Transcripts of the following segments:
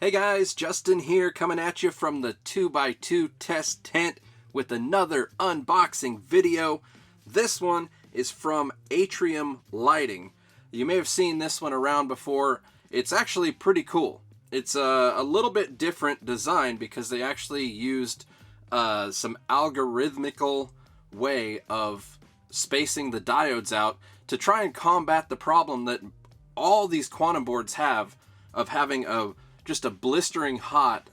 Hey guys, Justin here coming at you from the 2x2 test tent with another unboxing video. This one is from Atrium lighting. You may have seen this one around before. It's actually pretty cool. It's a little bit different design because they actually used some algorithmical way of spacing the diodes out to try and combat the problem that all these quantum boards have of having just a blistering hot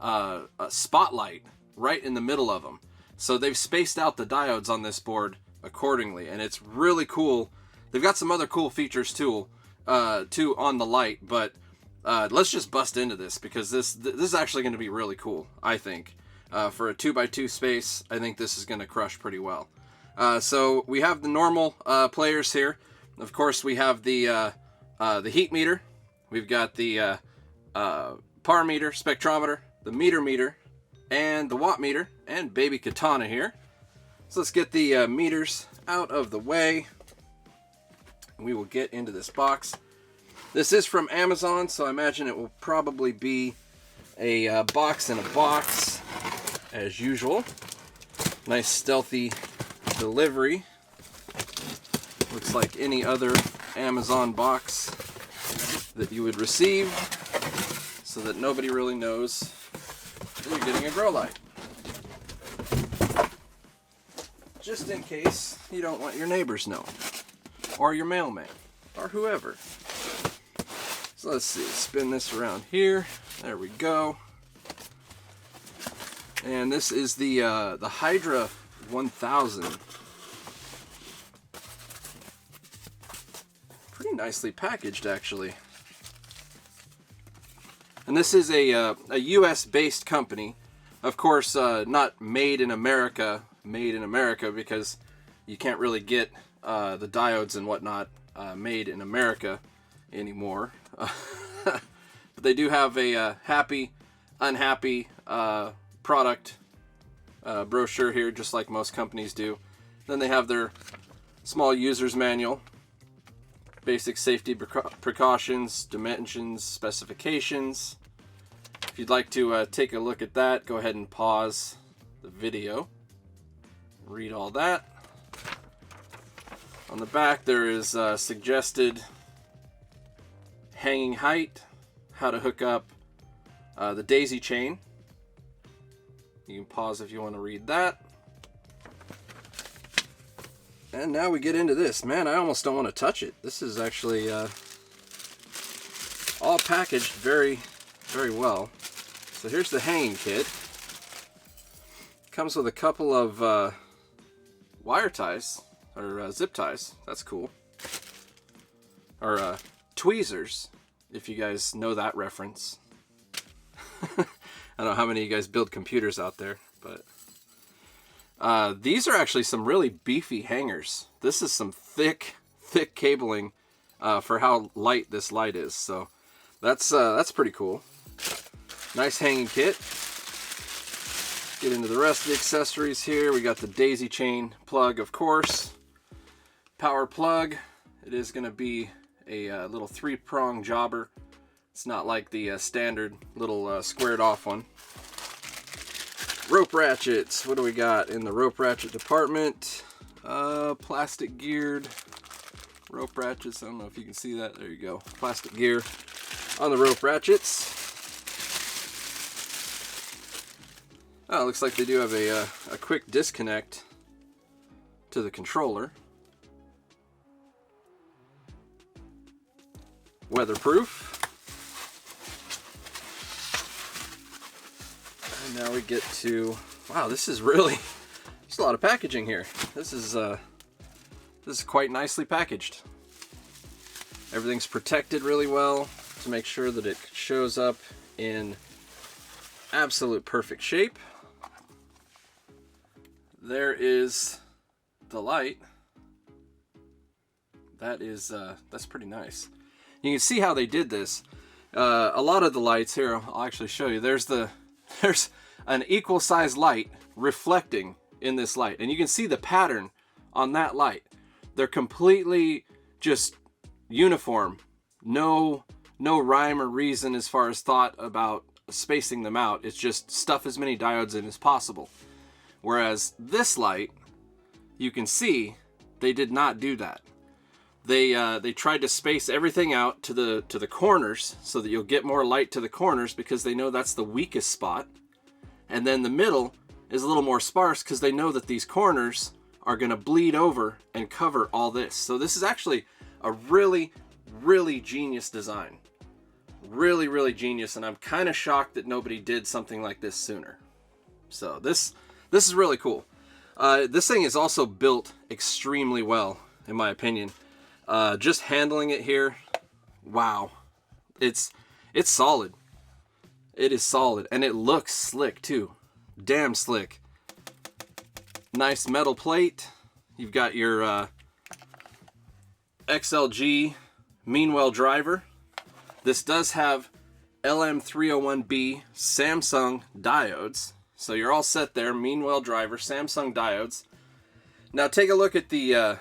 a spotlight right in the middle of them. So they've spaced out the diodes on this board accordingly, and it's really cool. They've got some other cool features too on the light, but let's just bust into this because this is actually going to be really cool. I think for a 2x2 space, I think this is going to crush pretty well. So we have the normal players here. Of course, we have the heat meter. We've got the par meter, spectrometer, the meter, and the watt meter, and baby katana here. So let's get the meters out of the way. We will get into this box. This is from Amazon, so I imagine it will probably be a box in a box, as usual. Nice stealthy delivery. Looks like any other Amazon box that you would receive, so that nobody really knows you're getting a grow light. Just in case you don't want your neighbors know, or your mailman, or whoever. So let's see, spin this around here. There we go. And this is the Hydra 1000. Pretty nicely packaged, actually. And this is a US-based company. Of course, not made in America, because you can't really get the diodes and whatnot made in America anymore. But they do have a happy, unhappy product brochure here, just like most companies do. Then they have their small user's manual. Basic safety precautions, dimensions, specifications. If you'd like to take a look at that, go ahead and pause the video. Read all that. On the back there is suggested hanging height, how to hook up the daisy chain. You can pause if you want to read that. And now we get into this. Man, I almost don't want to touch it. This is actually all packaged very, very well. So here's the hanging kit. Comes with a couple of wire ties, or zip ties. That's cool. Or tweezers, if you guys know that reference. I don't know how many of you guys build computers out there, but these are actually some really beefy hangers. This is some thick cabling for how light this light is. So that's pretty cool. Nice hanging kit. Get into the rest of the accessories here. We got the daisy chain plug, of course. Power plug. It is going to be a little 3-prong jobber. It's not like the standard little squared off one. Rope ratchets. What do we got in the rope ratchet department? Plastic geared rope ratchets. I don't know if you can see that. There you go. Plastic gear on the rope ratchets. Oh, it looks like they do have a quick disconnect to the controller. Weatherproof. And now we get to, wow, this is really, there's a lot of packaging here. This is quite nicely packaged. Everything's protected really well to make sure that it shows up in absolute perfect shape. There is the light. That's pretty nice. You can see how they did this. A lot of the lights here, I'll actually show you. There's an equal size light reflecting in this light, and you can see the pattern on that light. They're completely just uniform. No no rhyme or reason as far as thought about spacing them out. It's just stuff as many diodes in as possible. Whereas this light, you can see they did not do that. They tried to space everything out to the corners so that you'll get more light to the corners because they know that's the weakest spot. And then the middle is a little more sparse because they know that these corners are going to bleed over and cover all this. So this is actually a really, really genius design. Really, really genius, and I'm kind of shocked that nobody did something like this sooner. So this is really cool. This thing is also built extremely well, in my opinion. Just handling it here, wow. It's solid. It is solid, and it looks slick too. Damn slick. Nice metal plate. You've got your XLG Meanwell driver. This does have LM301B Samsung diodes. So you're all set there. Meanwell driver, Samsung diodes. Now take a look at the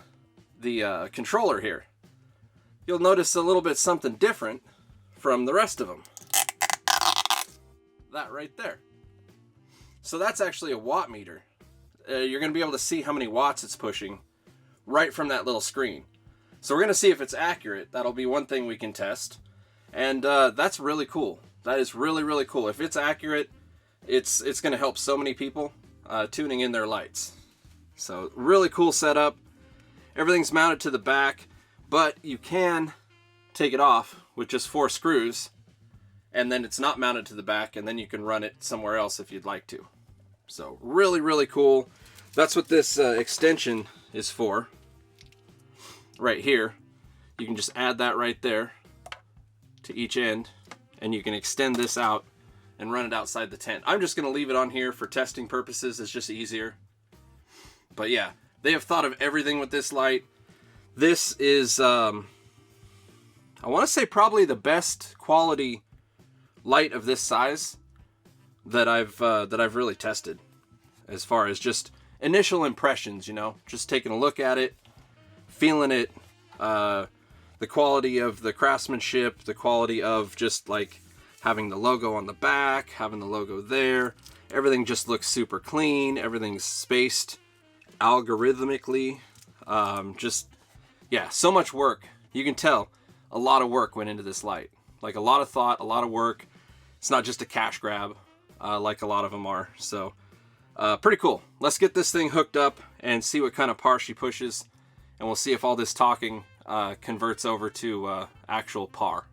controller here. You'll notice a little bit something different from the rest of them. That right there. So that's actually a watt meter. You're going to be able to see how many watts it's pushing right from that little screen. So we're going to see if it's accurate. That'll be one thing we can test. And that's really cool. That is really, really cool. If it's accurate, it's going to help so many people tuning in their lights. So really cool setup. Everything's mounted to the back, but you can take it off with just 4 screws, and then it's not mounted to the back, and then you can run it somewhere else if you'd like to. So really, really cool. That's what this extension is for. Right here. You can just add that right there to each end, and you can extend this out and run it outside the tent. I'm just going to leave it on here for testing purposes. It's just easier. But yeah, they have thought of everything with this light. This is, I want to say probably the best quality light of this size that I've really tested, as far as just initial impressions. You know, just taking a look at it, feeling it, the quality of the craftsmanship, the quality of just like having the logo on the back, having the logo there. Everything just looks super clean. Everything's spaced algorithmically. Just, yeah, so much work. You can tell a lot of work went into this light. Like a lot of thought, a lot of work. It's not just a cash grab like a lot of them are. So pretty cool. Let's get this thing hooked up and see what kind of par she pushes. And we'll see if all this talking converts over to actual par.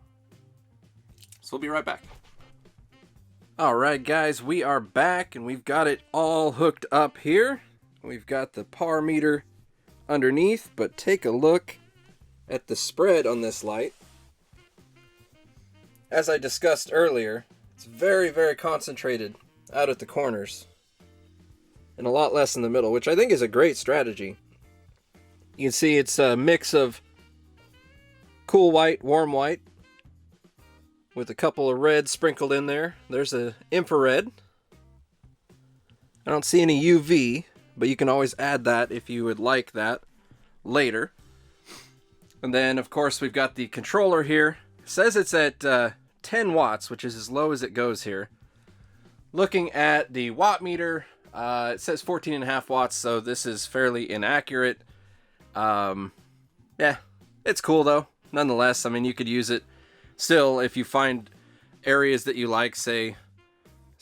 So we'll be right back. Alright guys, we are back and we've got it all hooked up here. We've got the par meter underneath, but take a look at the spread on this light. As I discussed earlier, it's very, very concentrated out at the corners and a lot less in the middle, which I think is a great strategy. You can see it's a mix of cool white, warm white, with a couple of reds sprinkled in there. There's an infrared. I don't see any UV, but you can always add that if you would like that later. And then, of course, we've got the controller here. It says it's at 10 watts, which is as low as it goes here. Looking at the watt meter, it says 14.5 watts, so this is fairly inaccurate. Yeah, it's cool though. Nonetheless, I mean, you could use it. Still, if you find areas that you like, say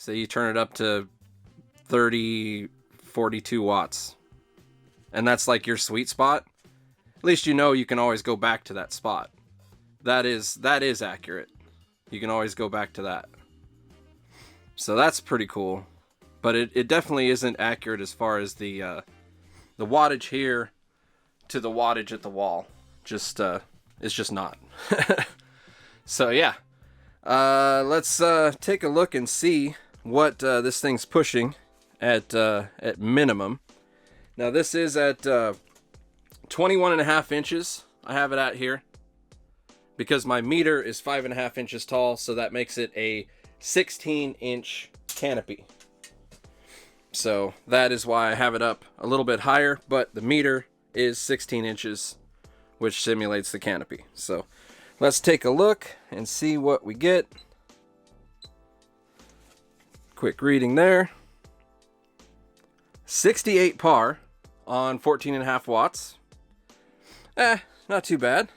you turn it up to 30, 42 watts, and that's like your sweet spot, at least you know you can always go back to that spot. That is accurate. You can always go back to that. So that's pretty cool. But it definitely isn't accurate as far as the wattage here to the wattage at the wall. Just it's just not. So yeah, let's take a look and see what this thing's pushing at minimum. Now this is at 21.5 inches. I have it at here because my meter is 5.5 inches tall, so that makes it a 16-inch canopy. So that is why I have it up a little bit higher, but the meter is 16 inches, which simulates the canopy. So Let's take a look and see what we get. Quick reading there. 68 par on 14.5 watts. Not too bad.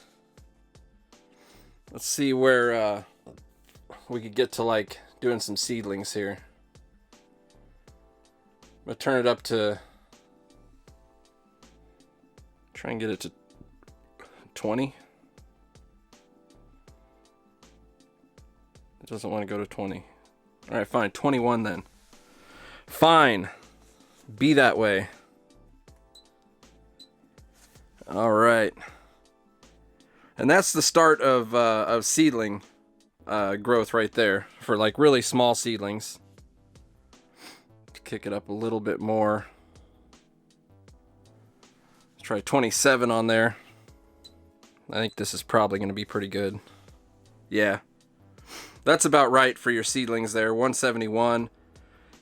Let's see where we could get to like doing some seedlings here. I'm gonna turn it up to, try and get it to 20. It doesn't want to go to 20. All right, fine, 21 then. Fine, be that way. All right, and that's the start of seedling growth right there for like really small seedlings. Kick it up a little bit more. Let's try 27 on there. I think this is probably going to be pretty good. Yeah, that's about right for your seedlings there. 171.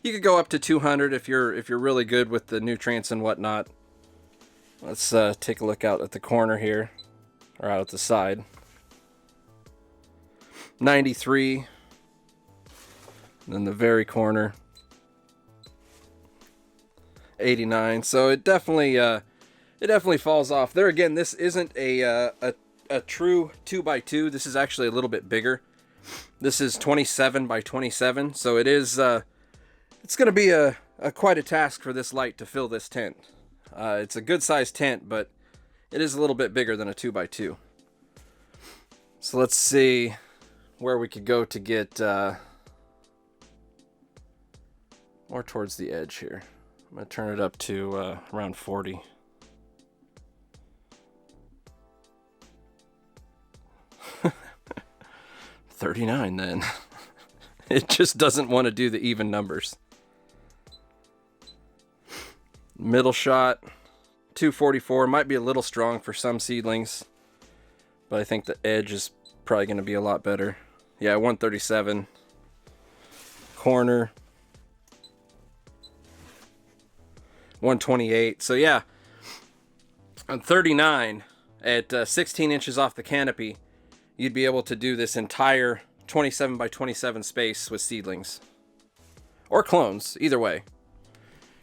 You could go up to 200 if you're really good with the nutrients and whatnot. Let's take a look out at the corner here, or out at the side. 93. And then the very corner. 89. So it definitely falls off. There again, this isn't a true 2x2. This is actually a little bit bigger. This is 27 by 27, so it is it's going to be a quite a task for this light to fill this tent. It's a good sized tent, but it is a little bit bigger than a 2x2. So let's see where we could go to get more towards the edge here. I'm going to turn it up to around 40. $39 then. It just doesn't want to do the even numbers. Middle shot, 244. Might be a little strong for some seedlings, but I think the edge is probably going to be a lot better. Yeah, 137. Corner, 128. So yeah, on 39 at 16 inches off the canopy, you'd be able to do this entire 27 by 27 space with seedlings. Or clones, either way.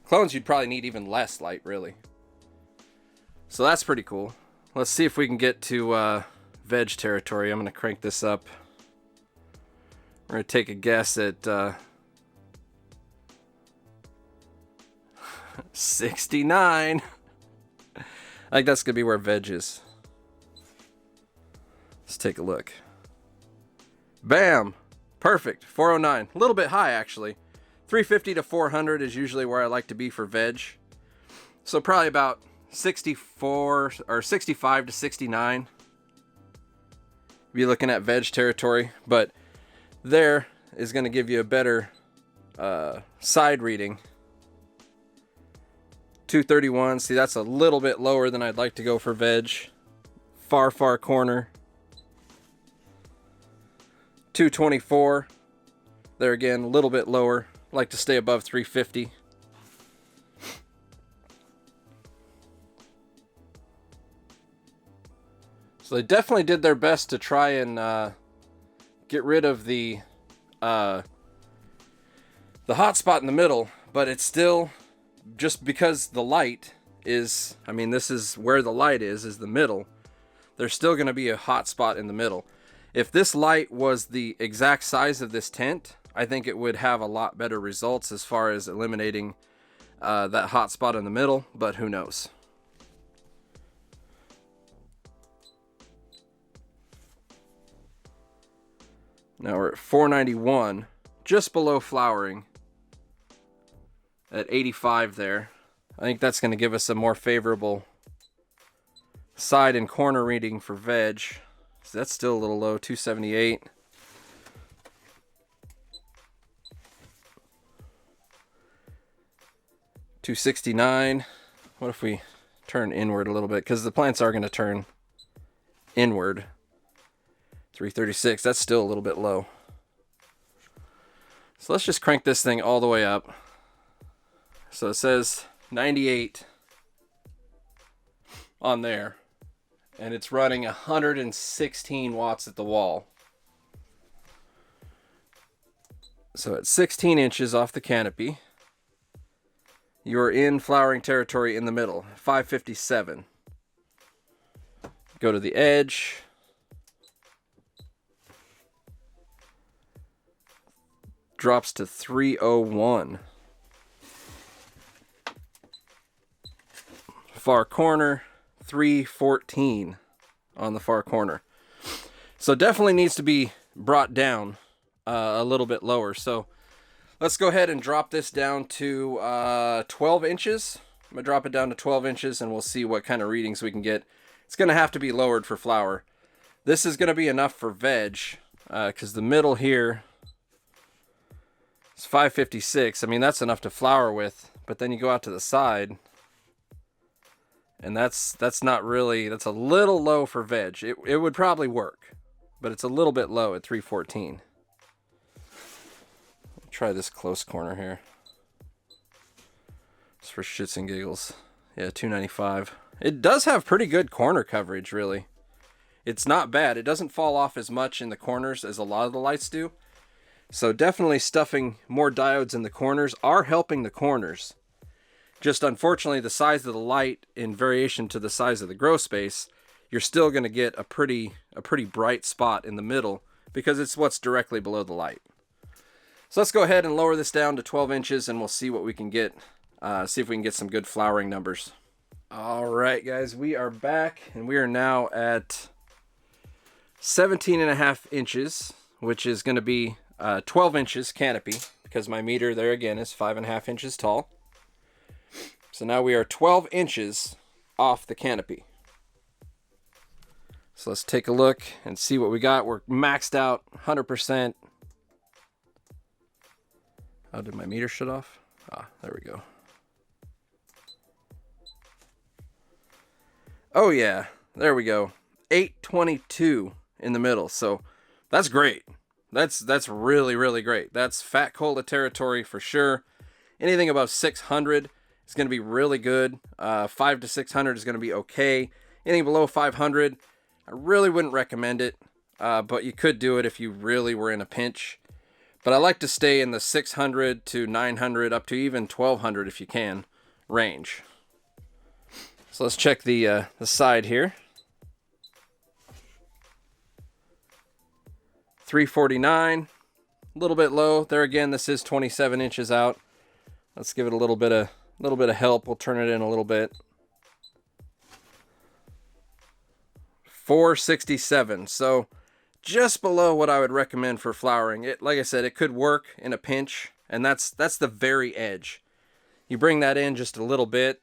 Clones you'd probably need even less light, really. So that's pretty cool. Let's see if we can get to veg territory. I'm going to crank this up. We're going to take a guess at 69. I think that's going to be where veg is. Let's take a look. Bam! Perfect. 409. A little bit high, actually. 350 to 400 is usually where I like to be for veg. So probably about 64 or 65 to 69. Be looking at veg territory, but there is going to give you a better side reading. 231. See, that's a little bit lower than I'd like to go for veg. Far corner. 224. There again, a little bit lower. Like to stay above 350. So they definitely did their best to try and get rid of the hot spot in the middle, but it's still, just because the light is, I mean, this is where the light is the middle. There's still going to be a hot spot in the middle. If this light was the exact size of this tent, I think it would have a lot better results as far as eliminating that hot spot in the middle, but who knows. Now we're at 491, just below flowering, at 85 there. I think that's going to give us a more favorable side and corner reading for veg. So that's still a little low, 278. $269. What if we turn inward a little bit? Because the plants are going to turn inward. 336. That's still a little bit low. So let's just crank this thing all the way up. So it says 98 on there. and it's running 116 watts at the wall. So at 16 inches off the canopy, you're in flowering territory in the middle, 557. Go to the edge. Drops to 301. Far corner, 314 on the far corner. So definitely needs to be brought down a little bit lower. So let's go ahead and drop this down to 12 inches. I'm going to drop it down to 12 inches and we'll see what kind of readings we can get. It's going to have to be lowered for flower. This is going to be enough for veg because the middle here is 556. I mean, that's enough to flower with, but then you go out to the side and that's not really, that's a little low for veg. It would probably work, but it's a little bit low at 314. Try this close corner here. Just for shits and giggles. Yeah, 295. It does have pretty good corner coverage, really. It's not bad. It doesn't fall off as much in the corners as a lot of the lights do. So definitely stuffing more diodes in the corners are helping the corners. Just unfortunately, the size of the light in variation to the size of the grow space, you're still going to get a pretty bright spot in the middle because it's what's directly below the light. So let's go ahead and lower this down to 12 inches and we'll see what we can get. See if we can get some good flowering numbers. All right, guys, we are back and we are now at 17.5 inches, which is going to be 12 inches canopy because my meter there again is 5.5 inches tall. So now we are 12 inches off the canopy. So let's take a look and see what we got. We're maxed out 100%. Oh, did my meter shut off? Ah, there we go. Oh yeah, there we go. 822 in the middle. So that's great. That's really, really great. That's fat cola territory for sure. Anything above 600 is going to be really good. 5 to 600 is going to be okay. Anything below 500, I really wouldn't recommend it. But you could do it if you really were in a pinch. But I like to stay in the 600 to 900 up to even 1200 if you can range. So let's check the side here. 349, a little bit low. There again, this is 27 inches out. Let's give it a little bit of help. We'll turn it in a little bit. 467. So just below what I would recommend for flowering. It, like I said, it could work in a pinch, and that's the very edge. You bring that in just a little bit,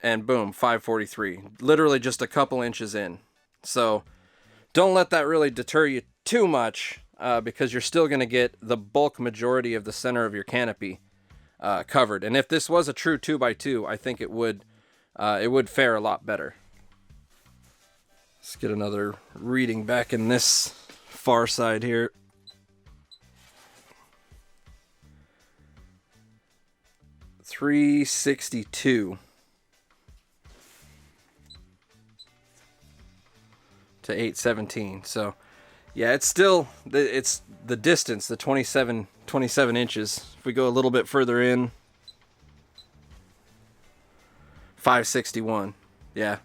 and boom, 543. Literally just a couple inches in. So don't let that really deter you too much, because you're still going to get the bulk majority of the center of your canopy covered. And if this was a true 2x2, I think it would fare a lot better. Let's get another reading back in this far side here. $362 to 817. So yeah, it's still the distance, the 27 inches. If we go a little bit further in, 561. Yeah.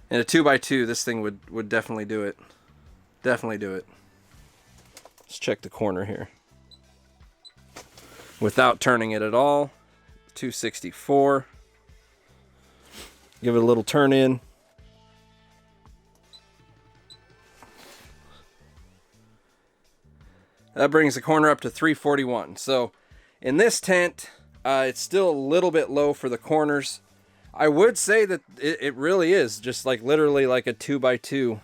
In a 2x2, this thing would definitely do it. Definitely do it. Let's check the corner here. Without turning it at all, 264. Give it a little turn in. That brings the corner up to 341. So in this tent, it's still a little bit low for the corners. I would say that it really is just like literally like a 2x2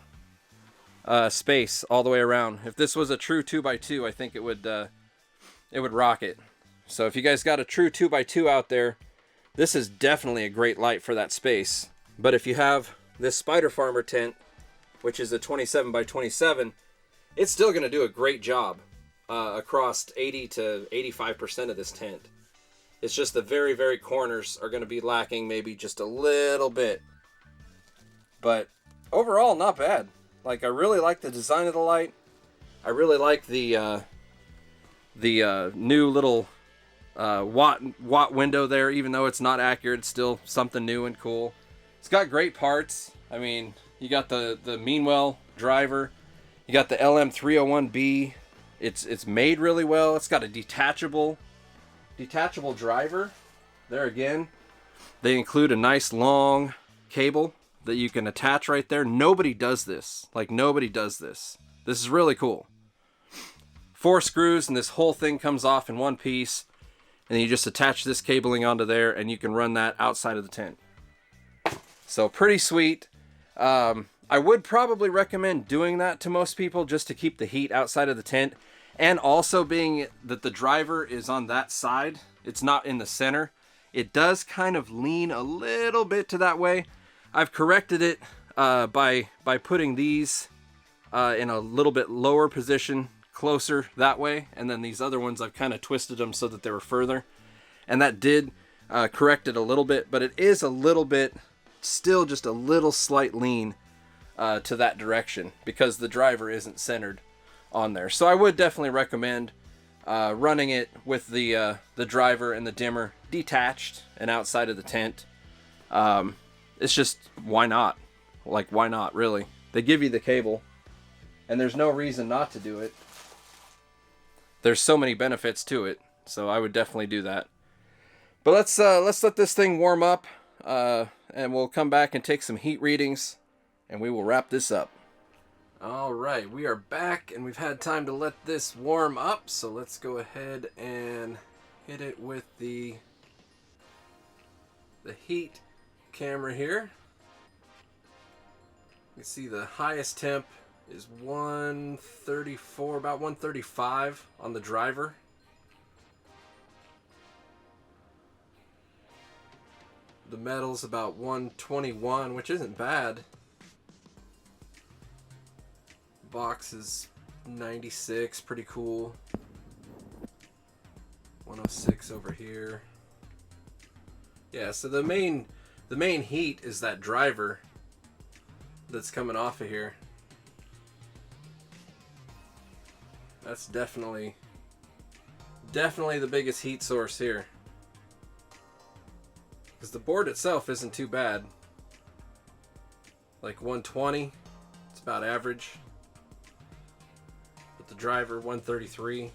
space all the way around. If this was a true 2x2, I think it would rock it. So if you guys got a true 2x2 out there, this is definitely a great light for that space. But if you have this Spider Farmer tent, which is a 27x27, it's still going to do a great job across 80 to 85% of this tent. It's just the very, very corners are going to be lacking maybe just a little bit But overall, not bad. Like, I really like the design of the light. I really like the new little watt window there. Even though it's not accurate, it's still something new and cool. It's got great parts. I mean, you got the Meanwell driver. You got the LM301B. It's made really well. It's got a detachable driver. There again, they include a nice long cable that you can attach right there. Nobody does this. Like, nobody does this. This is really cool. 4 screws, and this whole thing comes off in one piece. And then you just attach this cabling onto there, and you can run that outside of the tent. So pretty sweet. I would probably recommend doing that to most people just to keep the heat outside of the tent. And also, being that the driver is on that side, it's not in the center. It does kind of lean a little bit to that way. I've corrected it by putting these in a little bit lower position, closer that way. And then these other ones, I've kind of twisted them so that they were further. And that did correct it a little bit, but it is a little bit, still just a little slight lean to that direction because the driver isn't centered on there. So I would definitely recommend running it with the driver and the dimmer detached and outside of the tent. It's just, why not? Like, why not, really? They give you the cable, and there's no reason not to do it. There's so many benefits to it, so I would definitely do that. But let's let this thing warm up, and we'll come back and take some heat readings, and we will wrap this up. Alright, we are back, and we've had time to let this warm up, so let's go ahead and hit it with the heat camera here. You can see the highest temp is 134, about 135 on the driver. The metal's about 121, which isn't bad. Box is 96, pretty cool. 106 over here. Yeah, so the main heat is that driver that's coming off of here. That's definitely the biggest heat source here. Because the board itself isn't too bad. Like 120, it's about average. But the driver, 133.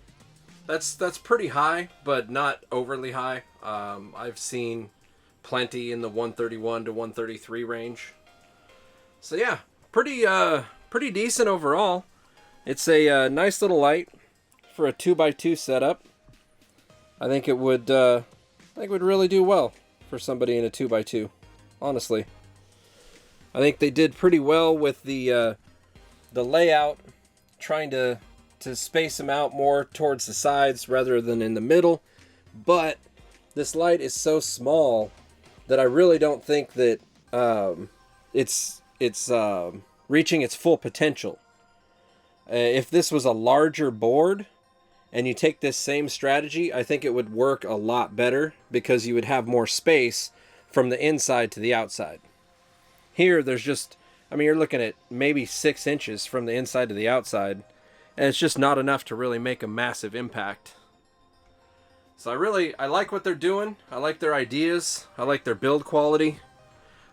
That's pretty high, but not overly high. I've seen plenty in the 131 to 133 range. So yeah, pretty decent overall. It's a nice little light for a 2x2 setup. I think it would really do well for somebody in a 2x2. Honestly, I think they did pretty well with the layout, trying to space them out more towards the sides rather than in the middle. But this light is so small that I really don't think that it's reaching its full potential. If this was a larger board and you take this same strategy, I think it would work a lot better because you would have more space from the inside to the outside. Here, there's just, I mean, you're looking at maybe 6 inches from the inside to the outside, and it's just not enough to really make a massive impact. So I like what they're doing. I like their ideas. I like their build quality.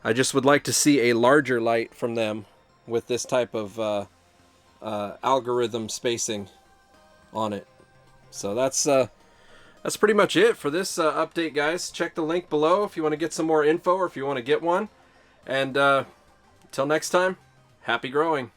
I just would like to see a larger light from them with this type of algorithm spacing on it. So that's pretty much it for this update, guys. Check the link below if you want to get some more info or if you want to get one. And until next time, happy growing.